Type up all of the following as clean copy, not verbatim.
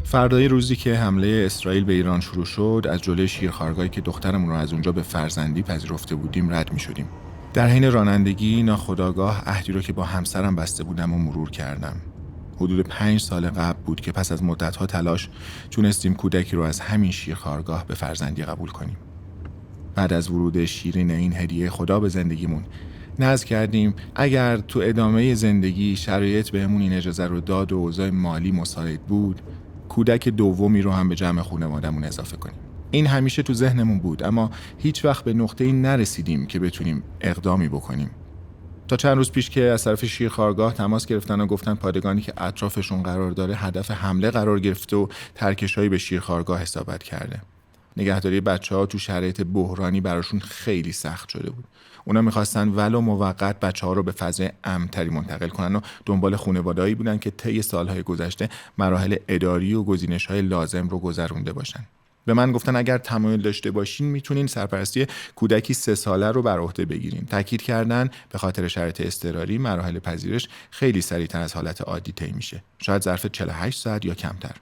فردای روزی که حمله اسرائیل به ایران شروع شد، از جلوی شیرخوارگاهی که دخترمون رو از اونجا به فرزندی پذیرفته بودیم رد می شدیم. در حین رانندگی ناخودآگاه عهدی رو که با همسرم بسته بودم و مرور کردم. حدود 5 سال قبل بود که پس از مدت‌ها تلاش تونستیم کودکی رو از همین شیرخوارگاه به فرزندی قبول کنیم. بعد از ورود شیرین این هدیه خدا به زندگیمون، نذر کردیم اگر تو ادامه زندگی شرایط بهمون این اجازه رو داد و اوضاع مالی مساعد بود، کودک دومی رو هم به جمع خانواده‌مون اضافه کنیم. این همیشه تو ذهنمون بود، اما هیچ وقت به نقطه‌ای نرسیدیم که بتونیم اقدامی بکنیم. تا چند روز پیش که از طرف شیرخوارگاه تماس گرفتن و گفتن پادگانی که اطرافشون قرار داره هدف حمله قرار گرفته و ترکشایی به شیرخوارگاه حسابت کرده. نگهداری بچه‌ها تو شرایط بحرانی براشون خیلی سخت شده بود. اونا می‌خواستن ولو موقت بچه‌ها رو به فضای امن‌تری منتقل کنن و دنبال خانواده‌ای بودن که طی سال‌های گذشته مراحل اداری و گزینش‌های لازم رو گذرونده باشن. به من گفتن اگر تمایل داشته باشین میتونین سرپرستی کودکی 3 ساله رو بر عهده بگیرین. تاکید کردن به خاطر شرایط اضطراری مراحل پذیرش خیلی سریعتر از حالت عادی طی میشه. شاید ظرف 48 ساعت یا کمتر.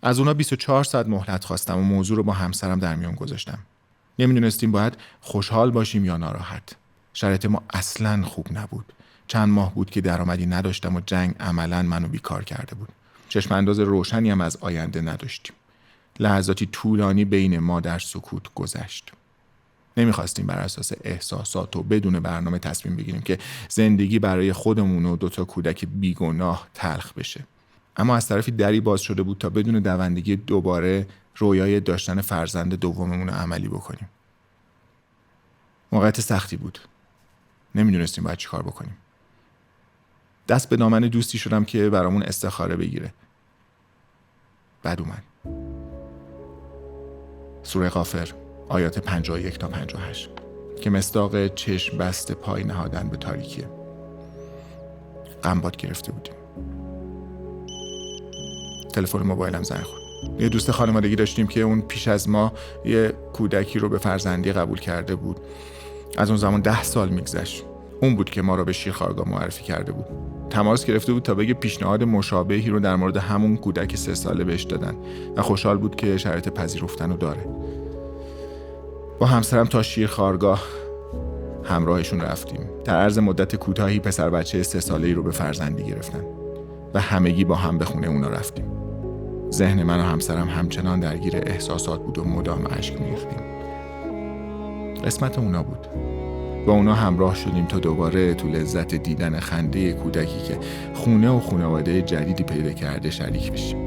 از اونا 24 ساعت مهلت خواستم و موضوع رو با همسرم در میون گذاشتم. نمیدونستیم باید خوشحال باشیم یا ناراحت. شرایط ما اصلاً خوب نبود. چند ماه بود که درآمدی نداشتم و جنگ عملاً منو بیکار کرده بود. چشم انداز روشنی هم از آینده نداشتیم. لحظاتی طولانی بین ما در سکوت گذشت. نمیخواستیم بر اساس احساسات و بدون برنامه تصمیم بگیریم که زندگی برای خودمون و 2 کودک بیگناه تلخ بشه. اما از طرفی دری باز شده بود تا بدون دوندگی دوباره رویای داشتن فرزند دوممون رو عملی بکنیم. موقعیت سختی بود. نمیدونستیم باید چی کار بکنیم. دست به دامن دوستی شدم که برامون استخاره بگیره. بعد اومد. سوره غافر آیات 51 تا 58 که مصداق چشم بسته پای نهادن به تاریکیه. غمباد گرفته بودیم. تلفن موبایلم زنگ خورد. یه دوست خانوادگی داشتیم که اون پیش از ما یه کودکی رو به فرزندی قبول کرده بود. از اون زمان 10 سال میگذشت. اون بود که ما رو به شیرخوارگاه معرفی کرده بود. تماس گرفته بود تا بگه پیشنهاد مشابهی رو در مورد همون کودک 3 ساله بهش دادن و خوشحال بود که شرایط پذیرفتن رو داره. با همسرم تا شیرخوارگاه همراهشون رفتیم. در عرض مدت کوتاهی پسر بچه 3 ساله‌ای رو به فرزندی گرفتن و همگی با هم به خونه اونا رفتیم. ذهن من و همسرم همچنان درگیر احساسات بود و مدام اشک می‌ریختیم. قسمت اونا بود. با اونا همراه شدیم تا دوباره تو لذت دیدن خنده کودکی که خونه و خانواده جدیدی پیدا کرده شریک بشیم.